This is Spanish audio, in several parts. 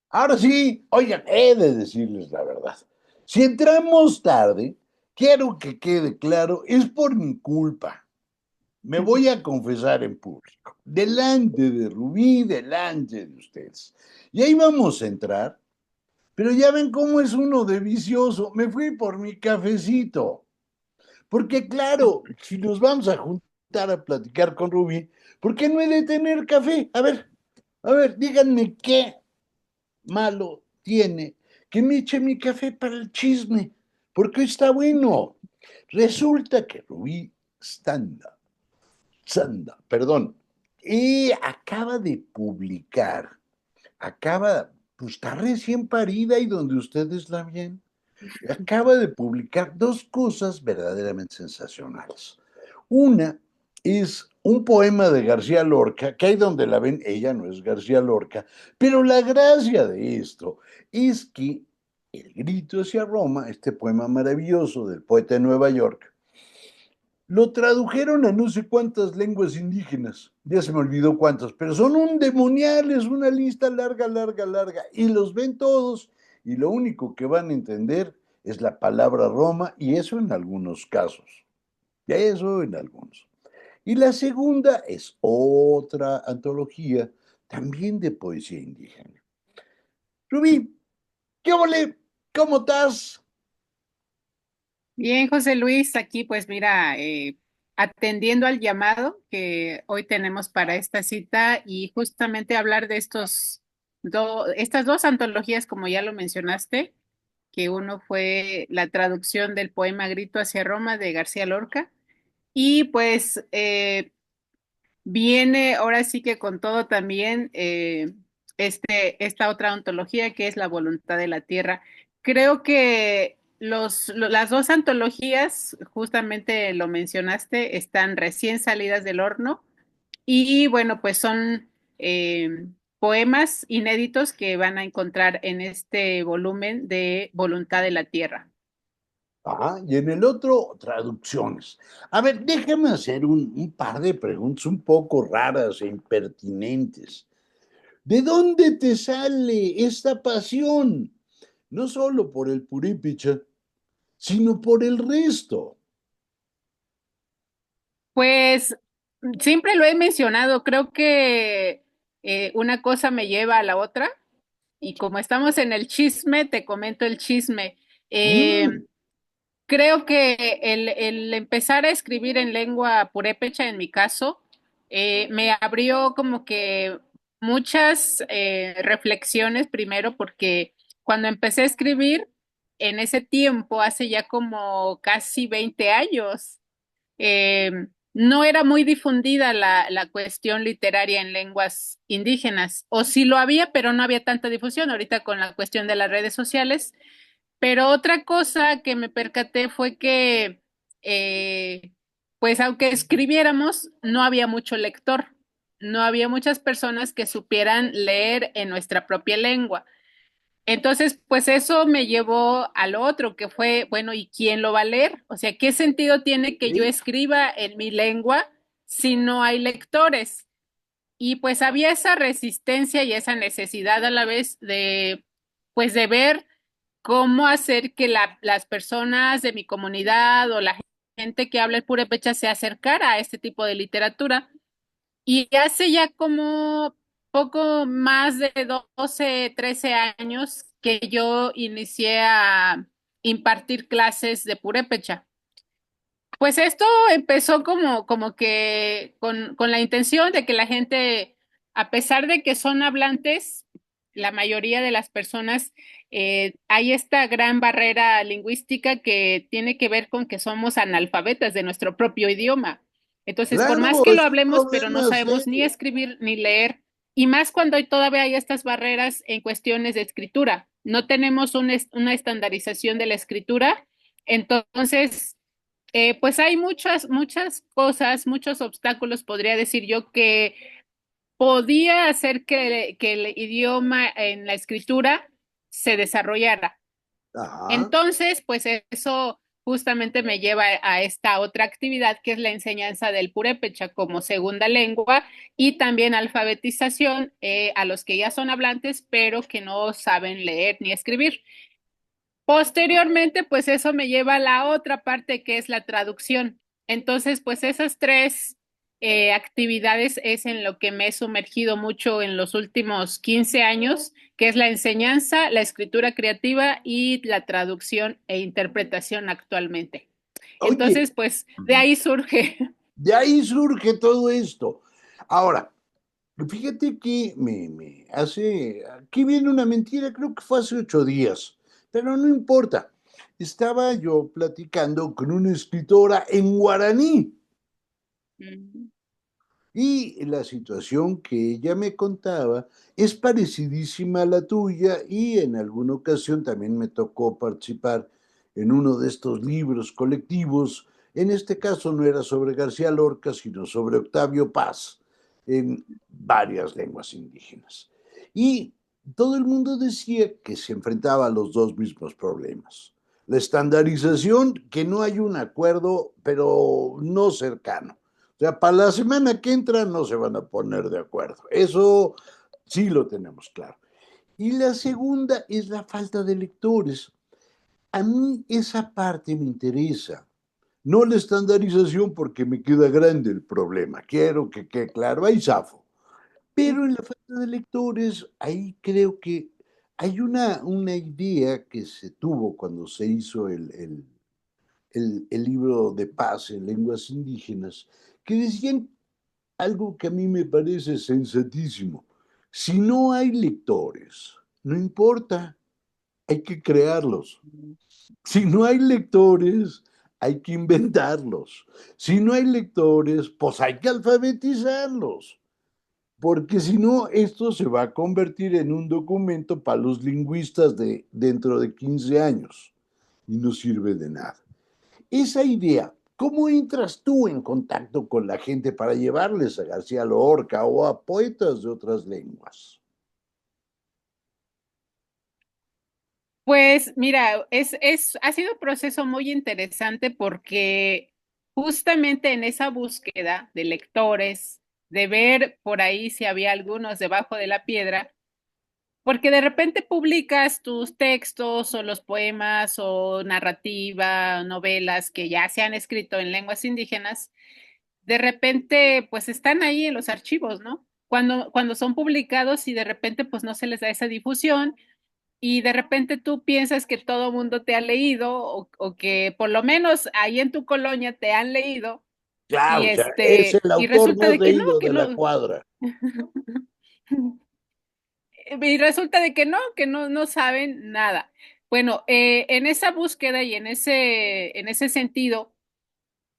Ahora sí, oigan, he de decirles la verdad. Si entramos tarde, quiero que quede claro, es por mi culpa. Me voy a confesar en público, delante de Rubí, delante de ustedes. Y ahí vamos a entrar, pero ya ven cómo es uno de vicioso. Me fui por mi cafecito. Porque claro, si nos vamos a juntar a platicar con Rubí, ¿por qué no he de tener café? A ver, díganme qué malo tiene que me eche mi café para el chisme, porque está bueno. Resulta que Rubí perdón, y acaba de publicar, pues está recién parida y donde ustedes la ven, acaba de publicar dos cosas verdaderamente sensacionales. Una es un poema de García Lorca, que ahí donde la ven, ella no es García Lorca, pero la gracia de esto es que El grito hacia Roma, este poema maravilloso del poeta de Nueva York, lo tradujeron a no sé cuántas lenguas indígenas, ya se me olvidó cuántas, pero son un demonial, es una lista larga, larga, larga, y los ven todos, y lo único que van a entender es la palabra Roma, y eso en algunos casos, ya eso en algunos. Y la segunda es otra antología, también de poesía indígena. Rubí, ¿qué ole? ¿Cómo estás? Bien, José Luis, aquí pues mira, atendiendo al llamado que hoy tenemos para esta cita y justamente hablar de estas dos antologías, como ya lo mencionaste, que uno fue la traducción del poema Grito hacia Roma de García Lorca y pues viene ahora sí que con todo también esta otra ontología que es La voluntad de la tierra. Creo que las dos antologías, justamente lo mencionaste, están recién salidas del horno y bueno, pues son poemas inéditos que van a encontrar en este volumen de Voluntad de la Tierra. Ajá, y en el otro, traducciones. A ver, déjame hacer un par de preguntas un poco raras e impertinentes. ¿De dónde te sale esta pasión? No solo por el purípicha, sino por el resto. Pues siempre lo he mencionado, creo que una cosa me lleva a la otra y como estamos en el chisme, te comento el chisme. Eh, Mm, Creo que el empezar a escribir en lengua purépecha, en mi caso, me abrió como que muchas reflexiones primero porque cuando empecé a escribir en ese tiempo, hace ya como casi 20 años, eh, no era muy difundida la cuestión literaria en lenguas indígenas, o sí lo había, pero no había tanta difusión ahorita con la cuestión de las redes sociales. Pero otra cosa que me percaté fue que, eh, pues aunque escribiéramos, no había mucho lector, no había muchas personas que supieran leer en nuestra propia lengua. Entonces, pues eso me llevó al otro, que fue, bueno, ¿y quién lo va a leer? O sea, ¿qué sentido tiene que yo ¿sí? escriba en mi lengua si no hay lectores? Y pues había esa resistencia y esa necesidad a la vez de, pues de ver cómo hacer que las personas de mi comunidad o la gente que habla el purépecha se acercara a este tipo de literatura. Y hace ya como poco más de 12 13 años que yo inicié a impartir clases de purépecha. Pues esto empezó como que con la intención de que la gente, a pesar de que son hablantes, la mayoría de las personas, hay esta gran barrera lingüística que tiene que ver con que somos analfabetas de nuestro propio idioma. Entonces, por más Claro, que lo es un hablemos, pero no problema sabemos ni serio. escribir ni leer, y más cuando todavía hay estas barreras en cuestiones de escritura. No tenemos una estandarización de la escritura, entonces pues hay muchas cosas, muchos obstáculos, podría decir yo, que podía hacer que el idioma en la escritura se desarrollara. Ajá. Entonces, pues eso justamente me lleva a esta otra actividad que es la enseñanza del purépecha como segunda lengua y también alfabetización a los que ya son hablantes pero que no saben leer ni escribir. Posteriormente, pues eso me lleva a la otra parte que es la traducción. Entonces, pues esas tres actividades es en lo que me he sumergido mucho en los últimos 15 años, que es la enseñanza, la escritura creativa y la traducción e interpretación actualmente. Oye, Entonces, pues de ahí surge. de ahí surge todo esto. Ahora, fíjate que me hace, aquí viene una mentira, creo que fue hace 8 días, pero no importa. Estaba yo platicando con una escritora en guaraní. Y la situación que ella me contaba es parecidísima a la tuya y en alguna ocasión también me tocó participar en uno de estos libros colectivos. En este caso no era sobre García Lorca, sino sobre Octavio Paz, en varias lenguas indígenas. Y todo el mundo decía que se enfrentaba a los dos mismos problemas. La estandarización, que no hay un acuerdo, pero no cercano. O sea, para la semana que entra no se van a poner de acuerdo. Eso sí lo tenemos claro. Y la segunda es la falta de lectores. A mí esa parte me interesa. No la estandarización porque me queda grande el problema. Quiero que quede claro, ahí zafo. Pero en la falta de lectores, ahí creo que hay una idea que se tuvo cuando se hizo el libro de paz en lenguas indígenas, que decían algo que a mí me parece sensatísimo. Si no hay lectores, no importa, hay que crearlos. Si no hay lectores, hay que inventarlos. Si no hay lectores, pues hay que alfabetizarlos. Porque si no, esto se va a convertir en un documento para los lingüistas de dentro de 15 años y no sirve de nada. Esa idea, ¿cómo entras tú en contacto con la gente para llevarles a García Lorca o a poetas de otras lenguas? Pues mira, ha sido un proceso muy interesante porque justamente en esa búsqueda de lectores, de ver por ahí si había algunos debajo de la piedra, porque de repente publicas tus textos o los poemas o narrativa, novelas que ya se han escrito en lenguas indígenas, de repente pues están ahí en los archivos, ¿no? Cuando son publicados y de repente pues no se les da esa difusión y de repente tú piensas que todo mundo te ha leído o que por lo menos ahí en tu colonia te han leído Claro, y o sea, es el y autor resulta más de que no, leído que de la no. cuadra. Y resulta de que no, no saben nada. Bueno, en esa búsqueda y en ese sentido,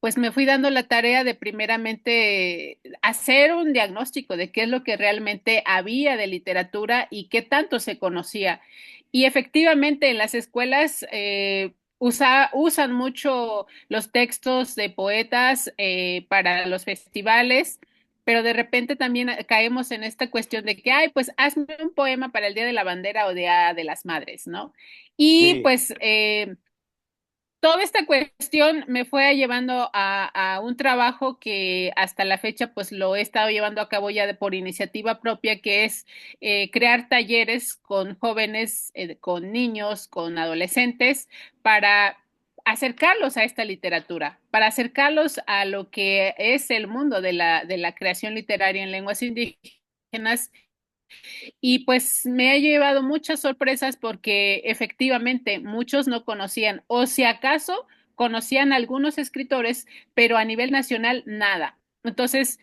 pues me fui dando la tarea de primeramente hacer un diagnóstico de qué es lo que realmente había de literatura y qué tanto se conocía. Y efectivamente en las escuelas usan mucho los textos de poetas para los festivales, pero de repente también caemos en esta cuestión de que, ay, pues hazme un poema para el Día de la Bandera o Día de las Madres, ¿no? Y Sí, pues toda esta cuestión me fue llevando a un trabajo que hasta la fecha pues lo he estado llevando a cabo ya por iniciativa propia, que es crear talleres con jóvenes, con niños, con adolescentes, para acercarlos a esta literatura, para acercarlos a lo que es el mundo de de la creación literaria en lenguas indígenas y pues me ha llevado muchas sorpresas porque efectivamente muchos no conocían, o si acaso conocían algunos escritores, pero a nivel nacional nada. Entonces,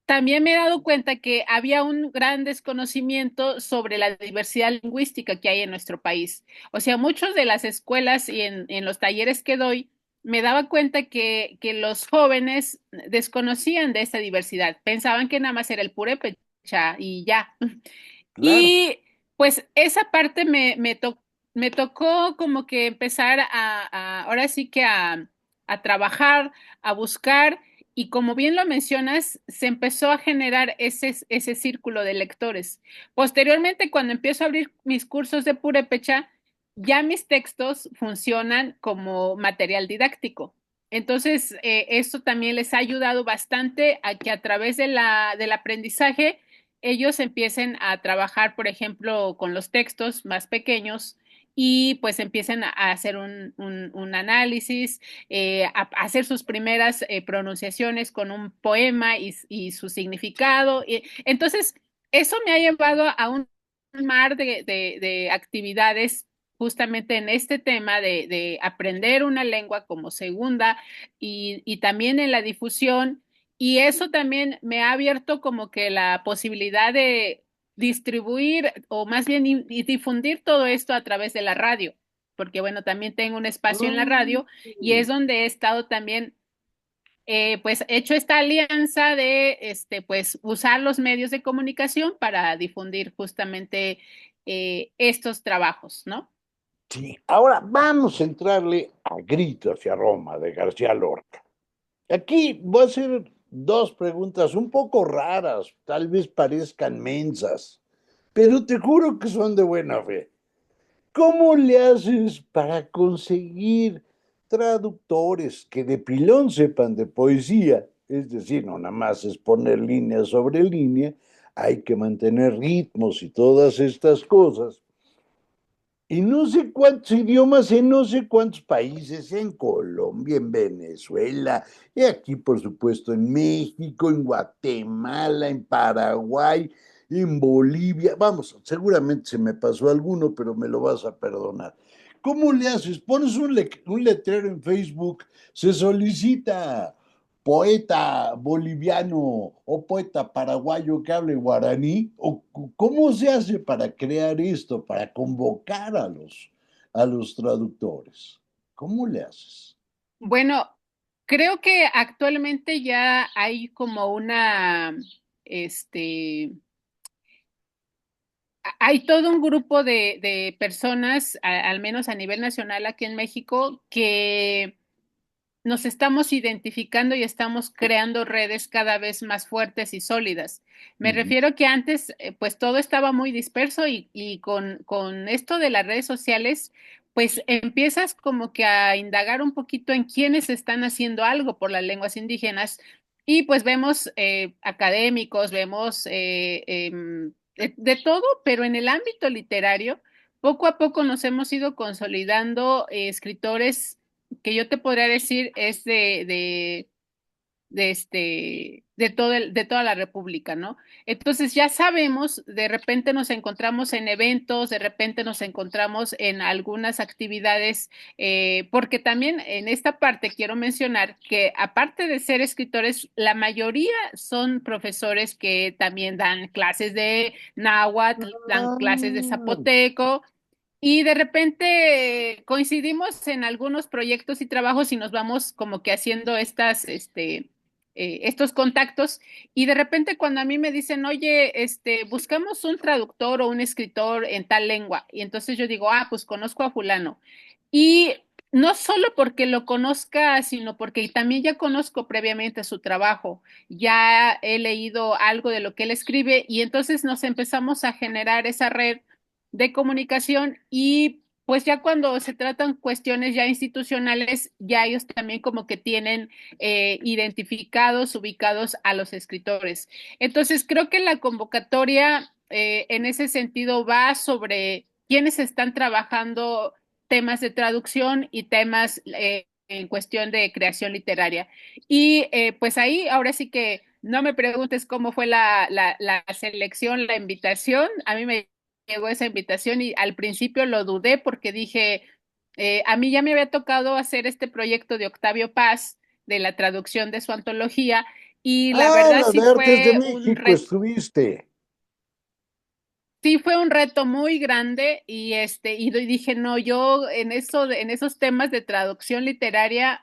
también me he dado cuenta que había un gran desconocimiento sobre la diversidad lingüística que hay en nuestro país. O sea, muchas de las escuelas y en los talleres que doy, me daba cuenta que los jóvenes desconocían de esta diversidad, pensaban que nada más era el purépecha y ya. claro. Y pues esa parte me tocó como que empezar ahora sí que a trabajar, a buscar, y como bien lo mencionas, se empezó a generar ese círculo de lectores. Posteriormente, cuando empiezo a abrir mis cursos de purépecha, ya mis textos funcionan como material didáctico. Entonces, esto también les ha ayudado bastante a que a través de del aprendizaje ellos empiecen a trabajar, por ejemplo, con los textos más pequeños y pues empiecen a hacer un análisis, a hacer sus primeras pronunciaciones con un poema y su significado. Entonces, eso me ha llevado a un mar de actividades justamente en este tema de aprender una lengua como segunda y también en la difusión. Y eso también me ha abierto como que la posibilidad de distribuir o más bien y difundir todo esto a través de la radio, porque bueno, también tengo un espacio en la radio y es donde he estado también pues hecho esta alianza de pues usar los medios de comunicación para difundir justamente estos trabajos, ¿no? Sí, ahora vamos a entrarle a Grito hacia Roma de García Lorca. Aquí voy a hacer dos preguntas un poco raras, tal vez parezcan mensas, pero te juro que son de buena fe. ¿Cómo le haces para conseguir traductores que de pilón sepan de poesía? Es decir, no nada más es poner línea sobre línea, hay que mantener ritmos y todas estas cosas. Y no sé cuántos idiomas en no sé cuántos países, en Colombia, en Venezuela, y aquí por supuesto en México, en Guatemala, en Paraguay, en Bolivia. Vamos, seguramente se me pasó alguno, pero me lo vas a perdonar. ¿Cómo le haces? Pones un letrero en Facebook, se solicita poeta boliviano o poeta paraguayo que hable guaraní, o cómo se hace para crear esto, para convocar a los traductores. ¿Cómo le haces? Bueno, creo que actualmente ya hay como este, hay todo un grupo de personas, al menos a nivel nacional aquí en México, que nos estamos identificando y estamos creando redes cada vez más fuertes y sólidas. Me Ujú. refiero que antes, pues todo estaba muy disperso y con esto de las redes sociales, pues empiezas como que a indagar un poquito en quiénes están haciendo algo por las lenguas indígenas y pues vemos académicos, vemos de todo, pero en el ámbito literario, poco a poco nos hemos ido consolidando escritores que yo te podría decir es de toda la República, ¿no? Entonces ya sabemos, de repente nos encontramos en eventos, de repente nos encontramos en algunas actividades, porque también en esta parte quiero mencionar que aparte de ser escritores, la mayoría son profesores que también dan clases de náhuatl, dan clases de Ah, zapoteco, y de repente coincidimos en algunos proyectos y trabajos y nos vamos como que haciendo estos contactos. Y de repente cuando a mí me dicen, oye, buscamos un traductor o un escritor en tal lengua. Y entonces yo digo, ah, pues conozco a fulano. Y no solo porque lo conozca, sino porque también ya conozco previamente su trabajo, ya he leído algo de lo que él escribe y entonces nos empezamos a generar esa red de comunicación y pues ya cuando se tratan cuestiones ya institucionales, ya ellos también como que tienen identificados, ubicados a los escritores. Entonces creo que la convocatoria en ese sentido va sobre quienes están trabajando temas de traducción y temas en cuestión de creación literaria. Y pues ahí ahora sí que no me preguntes cómo fue la selección, la invitación. A mí me llegó esa invitación y al principio lo dudé porque dije, a mí ya me había tocado hacer este proyecto de Octavio Paz, de la traducción de su antología, y la verdad la sí de Artes de fue un México reto. estuviste. Sí, fue un reto muy grande y y dije, no, yo en en esos temas de traducción literaria,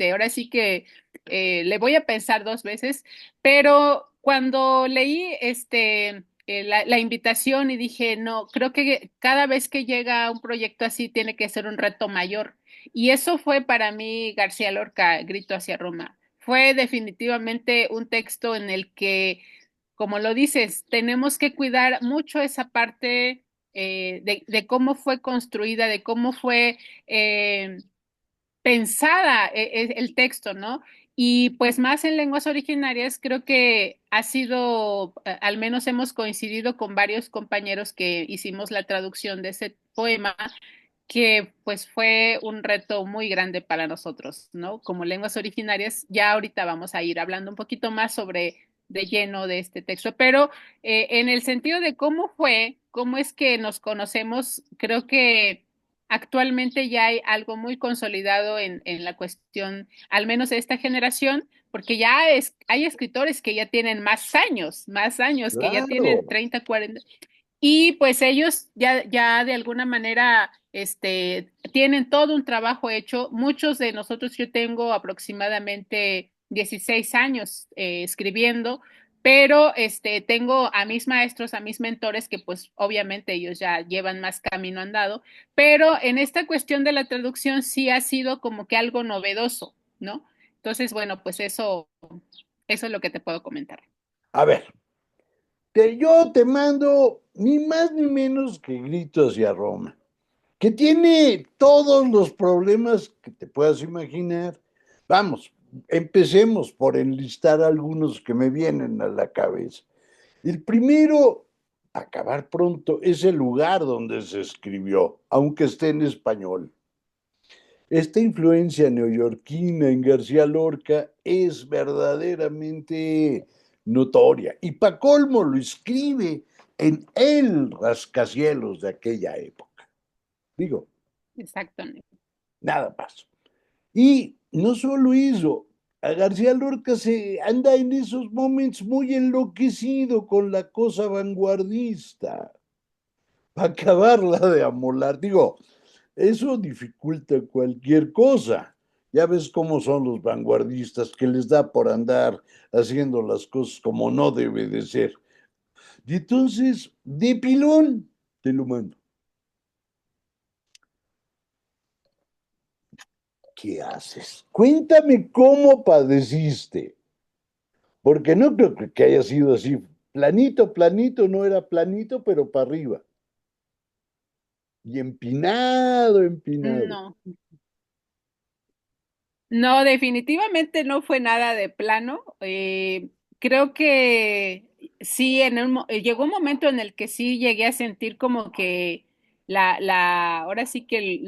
ahora sí que le voy a pensar dos veces, pero cuando leí la invitación y dije, no, creo que cada vez que llega un proyecto así tiene que ser un reto mayor. Y eso fue para mí García Lorca, Grito hacia Roma. Fue definitivamente un texto en el que como lo dices, tenemos que cuidar mucho esa parte, de cómo fue construida, de cómo fue eh, pensada el texto, ¿no? Y pues más en lenguas originarias, creo que ha sido, al menos hemos coincidido con varios compañeros que hicimos la traducción de ese poema, que pues fue un reto muy grande para nosotros, ¿no? Como lenguas originarias, ya ahorita vamos a ir hablando un poquito más sobre de lleno de este texto, pero en el sentido de cómo fue, cómo es que nos conocemos, creo que actualmente ya hay algo muy consolidado en la cuestión, al menos de esta generación, porque ya hay escritores que ya tienen más años, que ya tienen Claro. 30, 40, y pues ellos ya de alguna manera tienen todo un trabajo hecho. Muchos de nosotros, yo tengo aproximadamente 16 años escribiendo, pero tengo a mis maestros, a mis mentores, que pues obviamente ellos ya llevan más camino andado, pero en esta cuestión de la traducción sí ha sido como que algo novedoso, ¿no? Entonces, bueno, pues eso es lo que te puedo comentar. A ver, yo te mando ni más ni menos que Grito hacia Roma, que tiene todos los problemas que te puedas imaginar. Vamos, empecemos por enlistar algunos que me vienen a la cabeza. El primero, acabar pronto, es el lugar donde se escribió, aunque esté en español. Esta influencia neoyorquina en García Lorca es verdaderamente notoria. Y pa' colmo lo escribe en el rascacielos de aquella época. Digo, Exactamente. nada más. Y no solo eso, a García Lorca se anda en esos momentos muy enloquecido con la cosa vanguardista, para acabarla de amolar. Digo, eso dificulta cualquier cosa. Ya ves cómo son los vanguardistas, que les da por andar haciendo las cosas como no debe de ser. Y entonces, de pilón, te lo mando. ¿Qué haces? Cuéntame cómo padeciste. Porque no creo que haya sido así. Planito, planito, no era planito, pero para arriba. Y empinado, empinado. No. No, definitivamente no fue nada de plano. Creo que sí, llegó un momento en el que sí llegué a sentir como que ahora sí que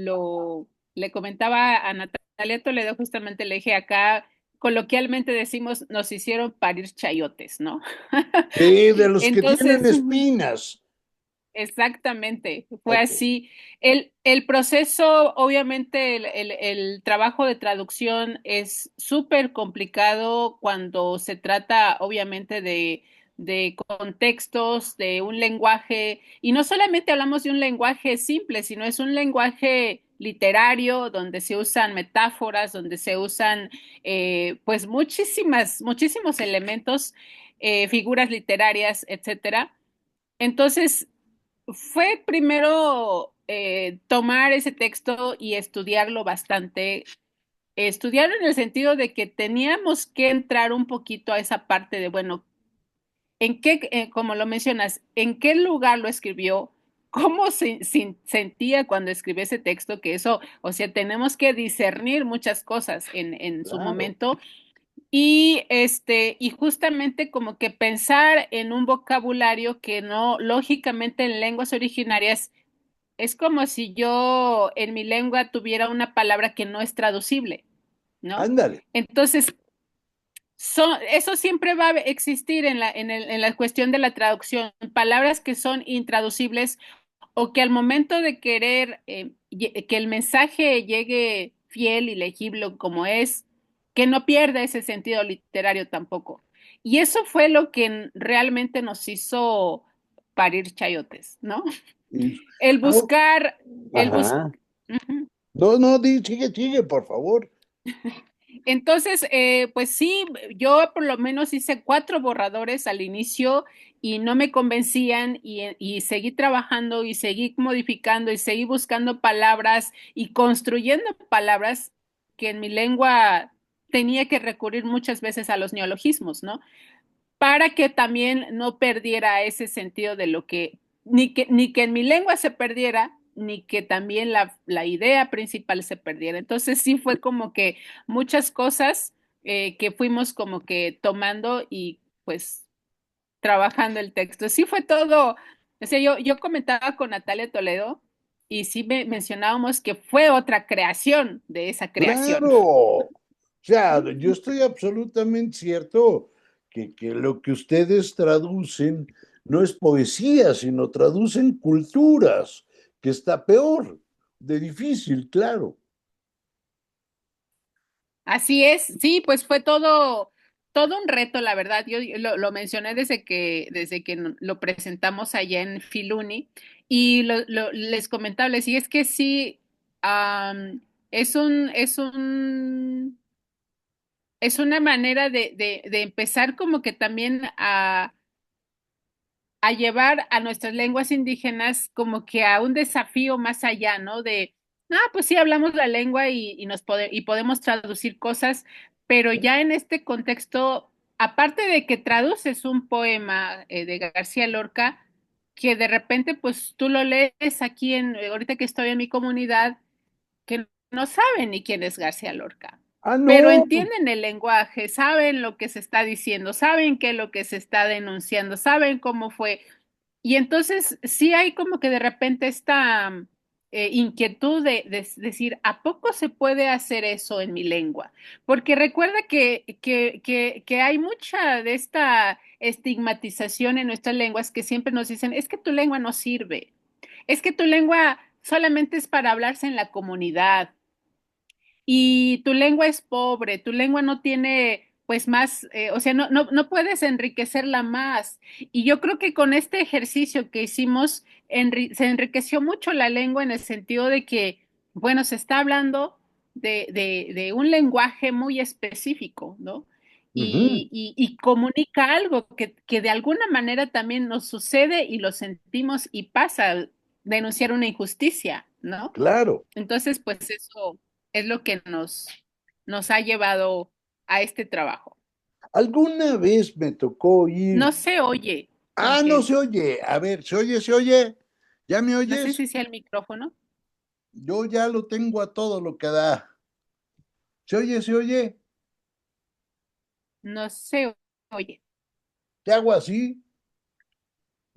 le comentaba a Natalia Toledo, justamente le dije acá, coloquialmente decimos, nos hicieron parir chayotes, ¿no? Sí, de los que tienen Entonces, espinas. exactamente, fue Ok, así. El proceso, obviamente, el trabajo de traducción es súper complicado cuando se trata, obviamente, de contextos, de un lenguaje, y no solamente hablamos de un lenguaje simple, sino es un lenguaje literario donde se usan metáforas, donde se usan, pues, muchísimos elementos, figuras literarias, etcétera. Entonces, fue primero tomar ese texto y estudiarlo bastante, estudiarlo en el sentido de que teníamos que entrar un poquito a esa parte de, bueno, como lo mencionas, en qué lugar lo escribió, cómo sentía cuando escribió ese texto, que eso, o sea, tenemos que discernir muchas cosas en su claro. momento y justamente como que pensar en un vocabulario que no, lógicamente en lenguas originarias es como si yo en mi lengua tuviera una palabra que no es traducible, ¿no? Ándale. Entonces, eso siempre va a existir en la cuestión de la traducción, palabras que son intraducibles o que al momento de querer que el mensaje llegue fiel y legible como es, que no pierda ese sentido literario tampoco. Y eso fue lo que realmente nos hizo parir chayotes, ¿no? Eso. El Au- buscar, el bus Ajá. Ujú. No, no, sigue, sigue, por favor. Entonces, pues sí, yo por lo menos hice 4 borradores al inicio y no me convencían y seguí trabajando y seguí modificando y seguí buscando palabras y construyendo palabras que en mi lengua tenía que recurrir muchas veces a los neologismos, ¿no? Para que también no perdiera ese sentido de lo que ni que en mi lengua se perdiera, ni que también la idea principal se perdiera. Entonces sí fue como que muchas cosas que fuimos como que tomando y pues trabajando el texto. Sí fue todo, o sea, yo comentaba con Natalia Toledo y sí mencionábamos que fue otra creación de esa creación. Claro. O sea, yo estoy absolutamente cierto que lo que ustedes traducen no es poesía, sino traducen culturas, que está peor, de difícil, claro. Así es, sí, pues fue todo, todo un reto, la verdad. Yo lo mencioné desde que lo presentamos allá en Filuni y les comentaba, les dije, es que sí, es una manera de empezar como que también a llevar a nuestras lenguas indígenas como que a un desafío más allá, ¿no? Pues sí, hablamos la lengua y podemos traducir cosas, pero ya en este contexto, aparte de que traduces un poema de García Lorca, que de repente pues tú lo lees aquí ahorita que estoy en mi comunidad, que no saben ni quién es García Lorca, Ah, pero no, entienden el lenguaje, saben lo que se está diciendo, saben qué es lo que se está denunciando, saben cómo fue. Y entonces sí hay como que de repente esta inquietud de decir, ¿a poco se puede hacer eso en mi lengua? Porque recuerda que hay mucha de esta estigmatización en nuestras lenguas que siempre nos dicen, es que tu lengua no sirve, es que tu lengua solamente es para hablarse en la comunidad y tu lengua es pobre, tu lengua no tiene pues más, o sea, no puedes enriquecerla más. Y yo creo que con este ejercicio que hicimos, se enriqueció mucho la lengua en el sentido de que, bueno, se está hablando de un lenguaje muy específico, ¿no? ujú, Y comunica algo que de alguna manera también nos sucede y lo sentimos y pasa, denunciar una injusticia, ¿no? claro. Entonces, pues eso es lo que nos ha llevado a este trabajo. Alguna vez me tocó ir. No se oye, Ah, no aunque se oye. A ver, ¿se oye, se oye? ¿Ya me no sé oyes? si sea el micrófono, Yo ya lo tengo a todo lo que da. ¿Se oye, se oye? no se oye. Te hago así,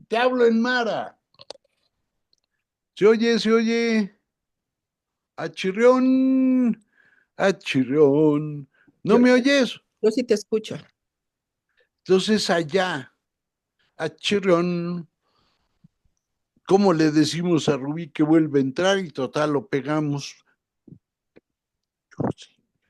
te hablo en Mara. ¿Se oye, se oye? Achirrión, achirrión. ¿No Yo, me oyes? yo sí te escucho. Entonces allá, achirrión. ¿Cómo le decimos a Rubí que vuelve a entrar y total lo pegamos?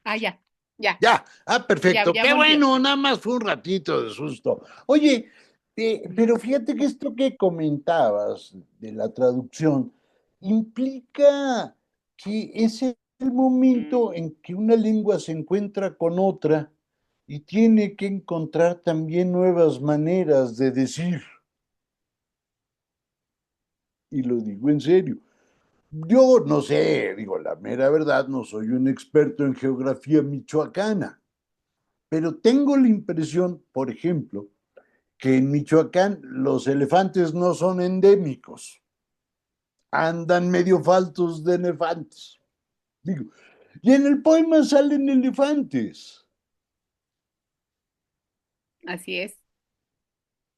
Ah, ya, ya, Ya, ya, perfecto. ya Qué volvió. bueno, nada más fue un ratito de susto. Oye, pero fíjate que esto que comentabas de la traducción implica que es el momento en que una lengua se encuentra con otra y tiene que encontrar también nuevas maneras de decir, y lo digo en serio. Yo no sé, digo, la mera verdad, no soy un experto en geografía michoacana, pero tengo la impresión, por ejemplo, que en Michoacán los elefantes no son endémicos, andan medio faltos de elefantes. Digo, y en el poema salen elefantes. Así es.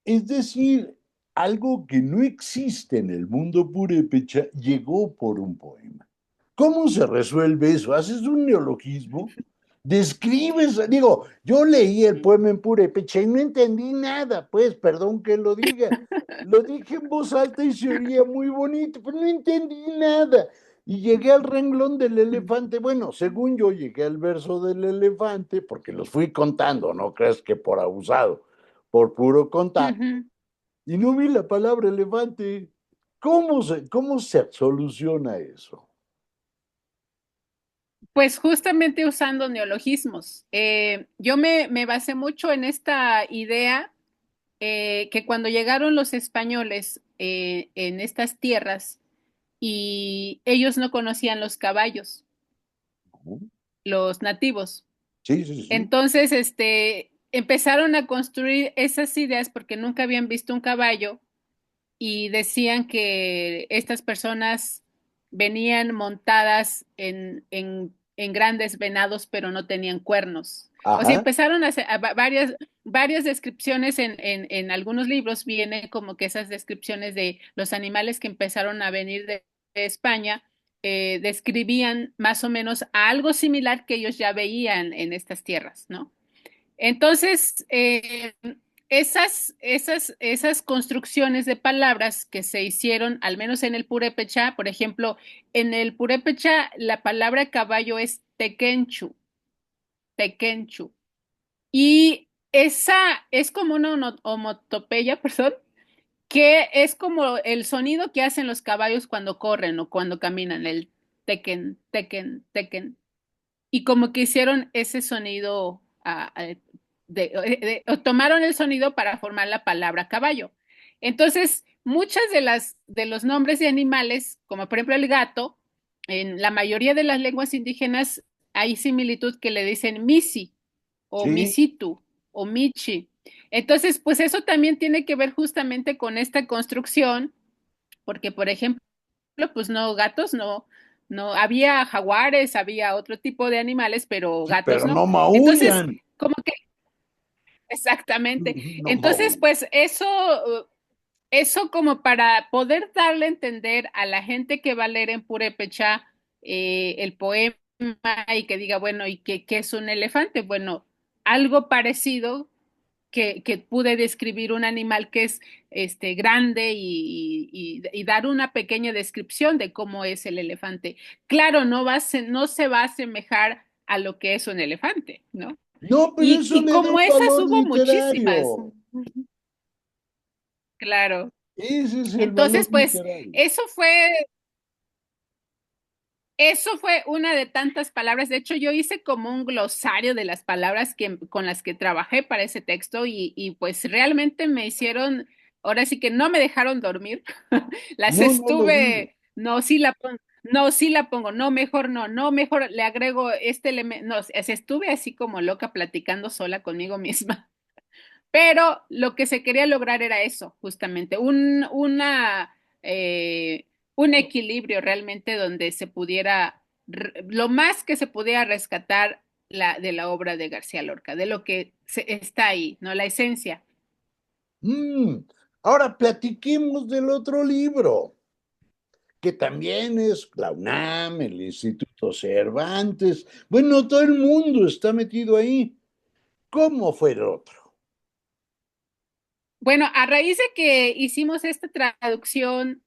Es decir, algo que no existe en el mundo purépecha llegó por un poema. ¿Cómo se resuelve eso? ¿Haces un neologismo? Describes, digo, yo leí el poema en purépecha y no entendí nada, pues, perdón que lo diga. Lo dije en voz alta y se oía muy bonito, pero no entendí nada. Y llegué al renglón del elefante. Bueno, según yo llegué al verso del elefante, porque los fui contando, no crees que por abusado, por puro contar. Ujú. Y no vi la palabra elefante. Cómo se soluciona eso? Pues justamente usando neologismos. Yo me basé mucho en esta idea que cuando llegaron los españoles en estas tierras y ellos no conocían los caballos, los nativos. Sí, sí, sí. Entonces, empezaron a construir esas ideas porque nunca habían visto un caballo y decían que estas personas venían montadas en grandes venados, pero no tenían cuernos. O sea, Ajá. empezaron a hacer varias descripciones en algunos libros, viene como que esas descripciones de los animales que empezaron a venir de España, describían más o menos algo similar que ellos ya veían en estas tierras, ¿no? Entonces, esas construcciones de palabras que se hicieron, al menos en el purépecha, por ejemplo, en el purépecha la palabra caballo es tequenchu, tequenchu. Y esa es como una onomatopeya, perdón, que es como el sonido que hacen los caballos cuando corren o cuando caminan, el tequen, tequen, tequen. Y como que hicieron ese sonido, o tomaron el sonido para formar la palabra caballo. Entonces, muchas de los nombres de animales, como por ejemplo el gato, en la mayoría de las lenguas indígenas hay similitud que le dicen misi o Sí, misitu o michi. Entonces, pues eso también tiene que ver justamente con esta construcción, porque por ejemplo, pues no, gatos no, no, había jaguares, había otro tipo de animales, pero sí, gatos pero no. no Entonces, maullan. como que, exactamente. No Entonces, maullan. pues eso como para poder darle a entender a la gente que va a leer en purépecha el poema y que diga, bueno, ¿y qué es un elefante? Bueno, algo parecido que pude describir un animal que es grande y dar una pequeña descripción de cómo es el elefante. Claro, no se va a asemejar a lo que es un elefante, ¿no? No, pero eso Y le da como un esas valor hubo muchísimas, literario. claro. Ese es el valor Entonces, pues, literario. eso fue Eso fue una de tantas palabras. De hecho, yo hice como un glosario de las palabras con las que trabajé para ese texto y pues realmente me hicieron, ahora sí que no me dejaron dormir. Las No, no lo digo. estuve, no, sí la pongo, no, sí la pongo, no, mejor no, no, mejor le agrego este elemento. No, estuve así como loca platicando sola conmigo misma. Pero lo que se quería lograr era eso, justamente, eh, un equilibrio realmente donde se pudiera, lo más que se pudiera rescatar de la obra de García Lorca, de lo que está ahí, ¿no? La esencia. Mm, Ahora platiquemos del otro libro, que también es la UNAM, el Instituto Cervantes. Bueno, todo el mundo está metido ahí. ¿Cómo fue el otro? Bueno, a raíz de que hicimos esta traducción,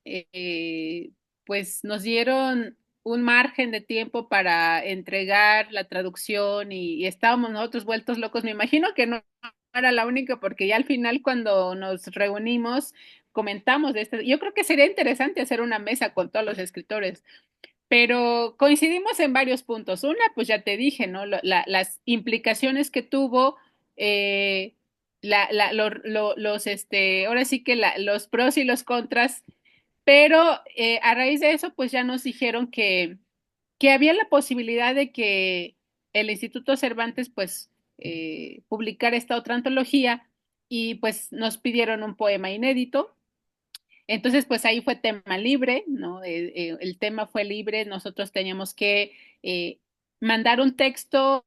pues nos dieron un margen de tiempo para entregar la traducción y estábamos nosotros vueltos locos. Me imagino que no era la única porque ya al final cuando nos reunimos comentamos de esto. Yo creo que sería interesante hacer una mesa con todos los escritores, pero coincidimos en varios puntos. Una, pues ya te dije, ¿no? Las implicaciones que tuvo, eh, ahora sí que los pros y los contras, pero a raíz de eso, pues ya nos dijeron que había la posibilidad de que el Instituto Cervantes, pues, publicara esta otra antología y pues nos pidieron un poema inédito. Entonces, pues ahí fue tema libre, ¿no? El tema fue libre, nosotros teníamos que mandar un texto,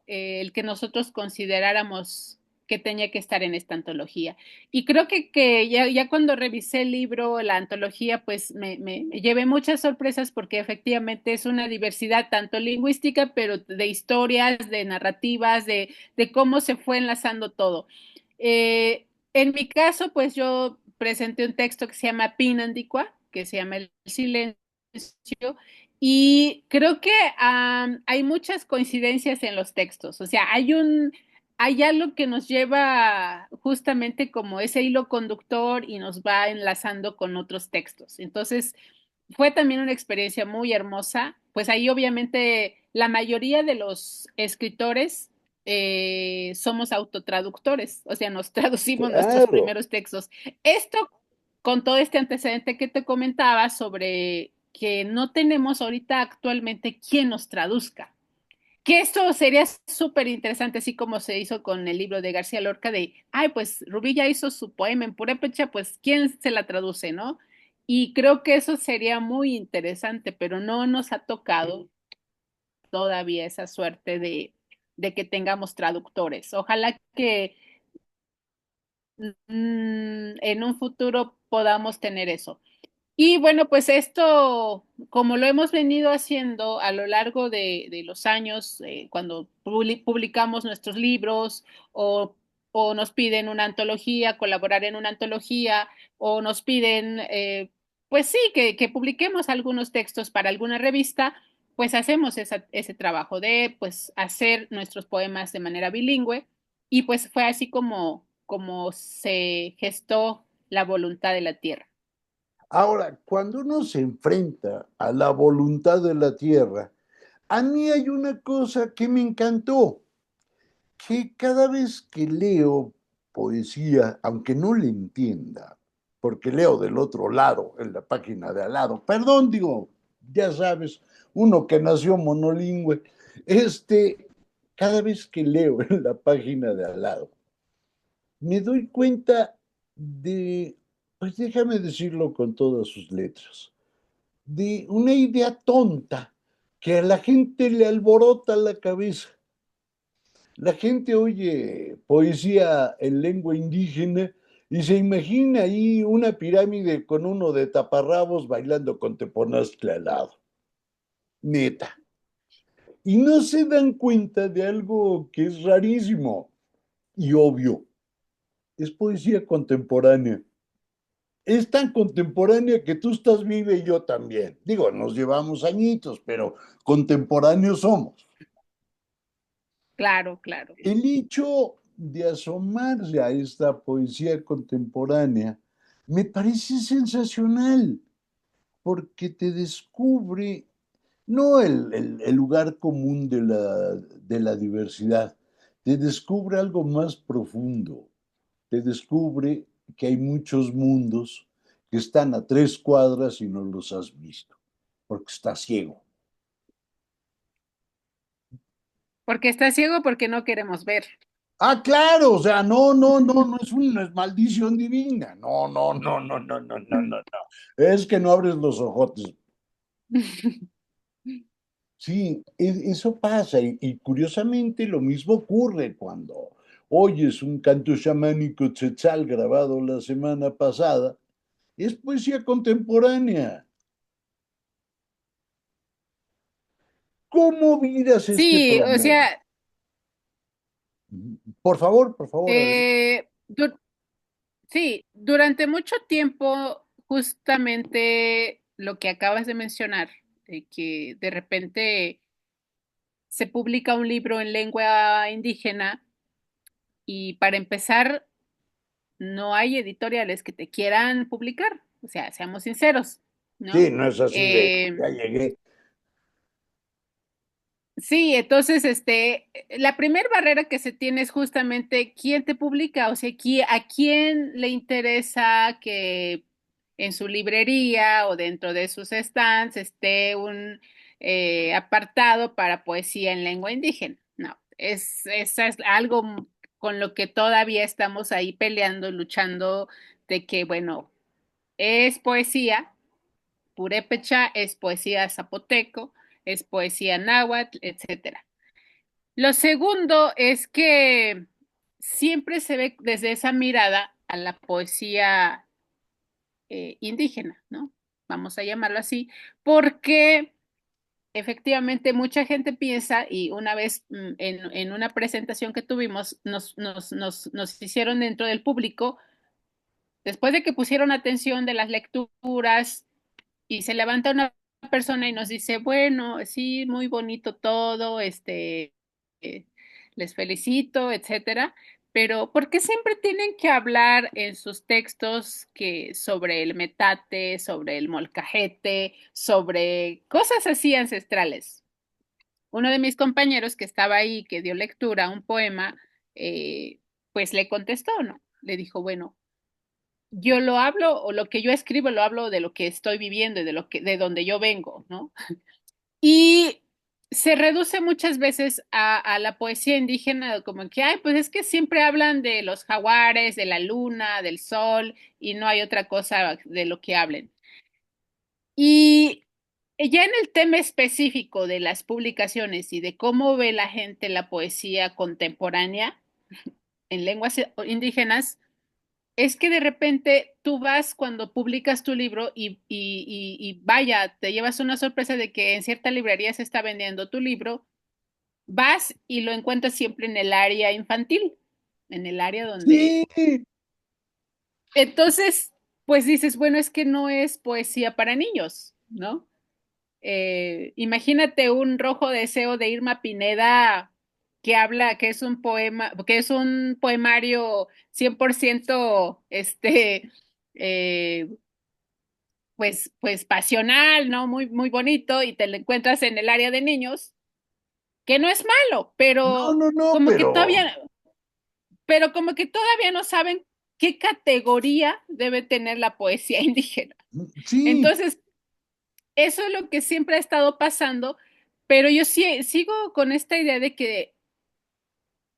el que nosotros consideráramos que tenía que estar en esta antología. Y creo que ya cuando revisé el libro, la antología, pues me llevé muchas sorpresas porque efectivamente es una diversidad tanto lingüística, pero de historias, de narrativas, de cómo se fue enlazando todo. En mi caso, pues yo presenté un texto que se llama Pinandicua, que se llama El silencio, y creo que hay muchas coincidencias en los textos. O sea, hay algo que nos lleva justamente como ese hilo conductor y nos va enlazando con otros textos. Entonces, fue también una experiencia muy hermosa. Pues ahí obviamente la mayoría de los escritores somos autotraductores, o sea, nos traducimos nuestros Claro. primeros textos. Esto con todo este antecedente que te comentaba sobre que no tenemos ahorita actualmente quien nos traduzca, Que esto sería súper interesante, así como se hizo con el libro de García Lorca de, ay, pues Rubí ya hizo su poema en purépecha, pues ¿quién se la traduce, no? Y creo que eso sería muy interesante, pero no nos ha tocado todavía esa suerte de que tengamos traductores. Ojalá que en un futuro podamos tener eso. Y bueno, pues esto, como lo hemos venido haciendo a lo largo de los años, cuando publicamos nuestros libros o nos piden una antología, colaborar en una antología, o nos piden, pues sí, que publiquemos algunos textos para alguna revista, pues hacemos ese trabajo de pues hacer nuestros poemas de manera bilingüe. Y pues fue así como se gestó la voluntad de la tierra. Ahora, cuando uno se enfrenta a la voluntad de la tierra, a mí hay una cosa que me encantó, que cada vez que leo poesía, aunque no le entienda, porque leo del otro lado, en la página de al lado, perdón, digo, ya sabes, uno que nació monolingüe, cada vez que leo en la página de al lado, me doy cuenta de, pues déjame decirlo con todas sus letras, de una idea tonta que a la gente le alborota la cabeza. La gente oye poesía en lengua indígena y se imagina ahí una pirámide con uno de taparrabos bailando con Teponaztla al lado. Neta. Y no se dan cuenta de algo que es rarísimo y obvio. Es poesía contemporánea. Es tan contemporánea que tú estás viva y yo también. Digo, nos llevamos añitos, pero contemporáneos somos. Claro, claro. El hecho de asomarse a esta poesía contemporánea me parece sensacional, porque te descubre no el lugar común de la diversidad, te descubre algo más profundo, te descubre que hay muchos mundos que están a 3 cuadras y no los has visto, porque estás ciego. Porque está ciego porque no queremos ver. Ah, claro, o sea, no, no, no, no es maldición divina. No, no, no, no, no, no, no, no, no. Es que no abres los ojotes. Sí, eso pasa y curiosamente lo mismo ocurre cuando oyes un canto chamánico tzetzal grabado la semana pasada. Es poesía contemporánea. ¿Cómo miras este Sí, o problema? sea, Por favor, adelante. eh, du- sí, durante mucho tiempo, justamente lo que acabas de mencionar, de que de repente se publica un libro en lengua indígena y para empezar, no hay editoriales que te quieran publicar, o sea, seamos sinceros, Sí, ¿no? no es así de, Eh, ya llegué. Sí, entonces, la primera barrera que se tiene es justamente quién te publica, o sea, a quién le interesa que en su librería o dentro de sus stands esté un apartado para poesía en lengua indígena. No, es algo con lo que todavía estamos ahí peleando, luchando de que, bueno, es poesía, purépecha, es poesía zapoteco, es poesía náhuatl, etcétera. Lo segundo es que siempre se ve desde esa mirada a la poesía indígena, ¿no? Vamos a llamarlo así, porque efectivamente mucha gente piensa, y una vez en una presentación que tuvimos, nos hicieron dentro del público, después de que pusieron atención de las lecturas, y se levanta una persona y nos dice, bueno, sí, muy bonito todo, eh, les felicito, etcétera, pero ¿por qué siempre tienen que hablar en sus textos que sobre el metate, sobre el molcajete, sobre cosas así ancestrales? Uno de mis compañeros que estaba ahí, que dio lectura a un poema, pues le contestó, ¿no? Le dijo, bueno, yo lo hablo o lo que yo escribo lo hablo de lo que estoy viviendo y de lo que de donde yo vengo, ¿no? Y se reduce muchas veces a la poesía indígena, como que, ay, pues es que siempre hablan de los jaguares, de la luna, del sol, y no hay otra cosa de lo que hablen. Y ya en el tema específico de las publicaciones y de cómo ve la gente la poesía contemporánea en lenguas indígenas, es que de repente tú vas cuando publicas tu libro y vaya, te llevas una sorpresa de que en cierta librería se está vendiendo tu libro, vas y lo encuentras siempre en el área infantil, en el área donde... Sí, Entonces, pues dices, bueno, es que no es poesía para niños, ¿no? Imagínate un rojo deseo de Irma Pineda que habla, que es un poema, que es un poemario 100% eh, pues pasional, ¿no? Muy, muy bonito y te lo encuentras en el área de niños, que no es malo, no, no, no, como que todavía, pero como que todavía no saben qué categoría debe tener la poesía indígena. sí, Entonces, eso es lo que siempre ha estado pasando, pero yo sí, sigo con esta idea de que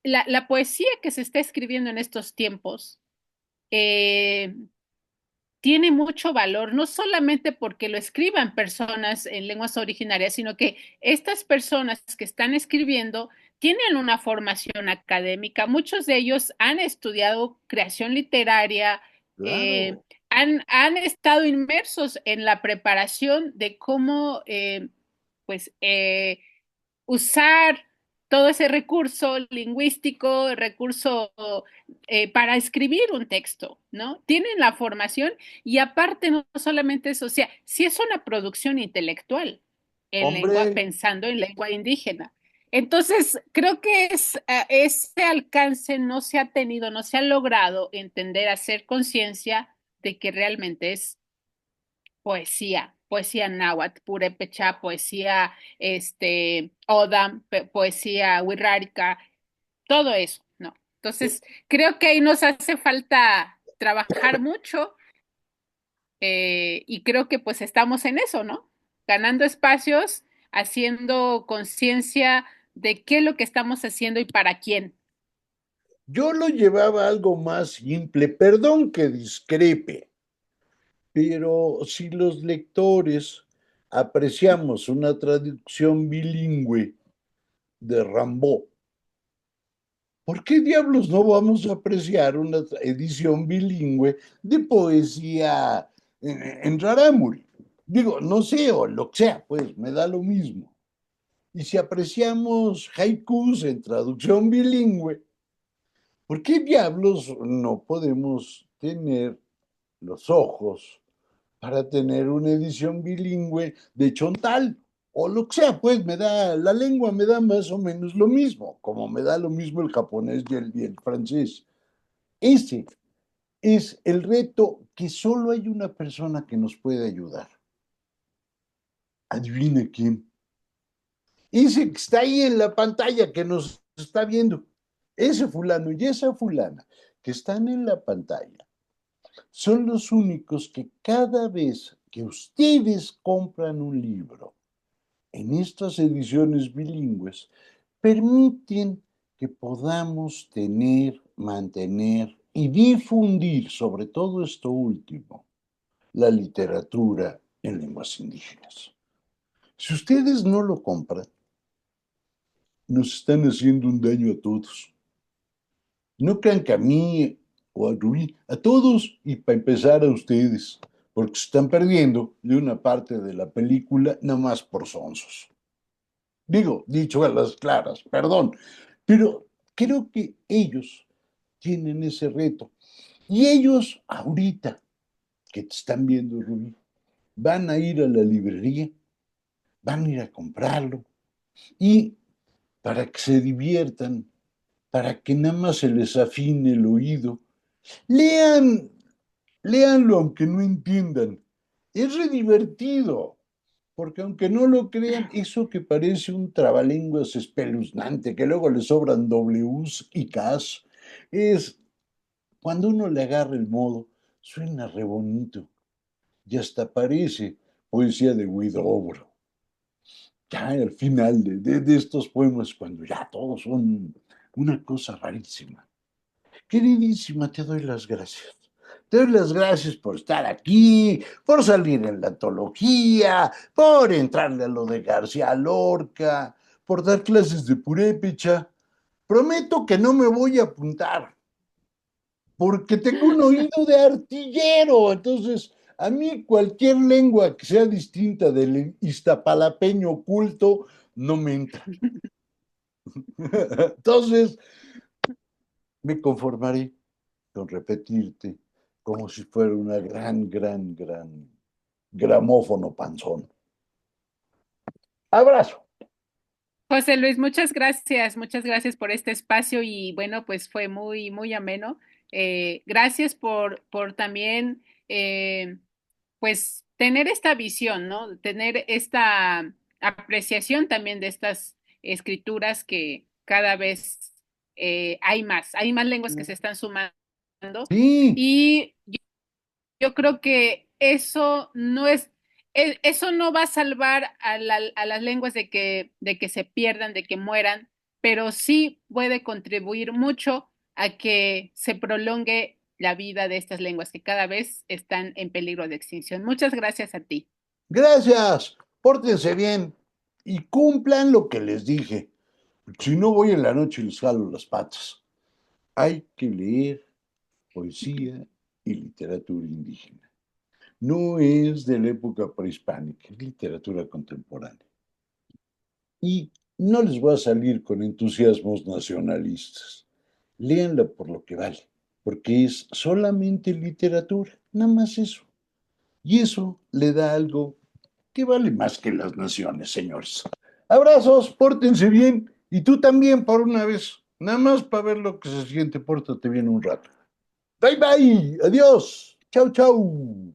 la poesía que se está escribiendo en estos tiempos eh, tiene mucho valor, no solamente porque lo escriban personas en lenguas originarias, sino que estas personas que están escribiendo tienen una formación académica, muchos de ellos han estudiado creación literaria, eh, claro. han estado inmersos en la preparación de cómo pues usar todo ese recurso lingüístico, recurso para escribir un texto, ¿no? Tienen la formación y aparte no solamente eso, o sea, sí es una producción intelectual en lengua, Hombre, pensando en lengua indígena. Entonces, creo que ese alcance no se ha tenido, no se ha logrado entender, hacer conciencia de que realmente es poesía, poesía náhuatl, purépecha, poesía odam, poesía wixárika, todo eso, ¿no? Entonces, creo que ahí nos hace falta trabajar mucho y creo que pues estamos en eso, ¿no? Ganando espacios, haciendo conciencia de qué es lo que estamos haciendo y para quién. yo lo llevaba a algo más simple, perdón que discrepe, pero si los lectores apreciamos una traducción bilingüe de Rimbaud, ¿por qué diablos no vamos a apreciar una edición bilingüe de poesía en rarámuri? Digo, no sé, o lo que sea, pues me da lo mismo. Y si apreciamos haikus en traducción bilingüe, ¿por qué diablos no podemos tener los ojos para tener una edición bilingüe de Chontal? O lo que sea, pues me da, la lengua me da más o menos lo mismo, como me da lo mismo el japonés y el francés. Ese es el reto que solo hay una persona que nos puede ayudar. Adivina quién. Ese que está ahí en la pantalla que nos está viendo. Ese fulano y esa fulana que están en la pantalla son los únicos que cada vez que ustedes compran un libro en estas ediciones bilingües, permiten que podamos tener, mantener y difundir, sobre todo esto último, la literatura en lenguas indígenas. Si ustedes no lo compran, nos están haciendo un daño a todos. No crean que a mí o a Rubí, a todos y para empezar a ustedes, porque se están perdiendo de una parte de la película nada más por sonsos. Digo, dicho a las claras, perdón, pero creo que ellos tienen ese reto. Y ellos ahorita que te están viendo, Rubí, van a ir a la librería, van a ir a comprarlo y para que se diviertan, para que nada más se les afine el oído, lean, léanlo aunque no entiendan. Es re divertido. Porque aunque no lo crean, eso que parece un trabalenguas espeluznante, que luego le sobran Ws y Ks, es cuando uno le agarra el modo, suena re bonito y hasta parece poesía de Huidobro. ya al final de estos poemas, cuando ya todos son una cosa rarísima. Queridísima, te doy las gracias. Te doy las gracias por estar aquí, por salir en la antología, por entrarle a lo de García Lorca, por dar clases de purépecha. Prometo que no me voy a apuntar, porque tengo un oído de artillero. Entonces, a mí cualquier lengua que sea distinta del iztapalapeño culto no me entra. Entonces, me conformaré con repetirte como si fuera una gran gramófono panzón. Abrazo. José Luis, muchas gracias por este espacio y bueno, pues fue muy, muy ameno. Gracias por también, pues, tener esta visión, ¿no? Tener esta apreciación también de estas escrituras que cada vez hay más lenguas que se están sumando Sí, y yo creo que eso no es, eso no va a salvar a las lenguas de que se pierdan, de que mueran, pero sí puede contribuir mucho a que se prolongue la vida de estas lenguas que cada vez están en peligro de extinción. Muchas gracias a ti. gracias. Pórtense bien y cumplan lo que les dije. Si no voy en la noche y les jalo las patas. Hay que leer poesía y literatura indígena. No es de la época prehispánica, es literatura contemporánea. Y no les voy a salir con entusiasmos nacionalistas. Léanla por lo que vale, porque es solamente literatura, nada más eso. Y eso le da algo que vale más que las naciones, señores. Abrazos, pórtense bien, y tú también por una vez, nada más para ver lo que se siente, pórtate bien un rato. Bye bye, adiós, chau chau.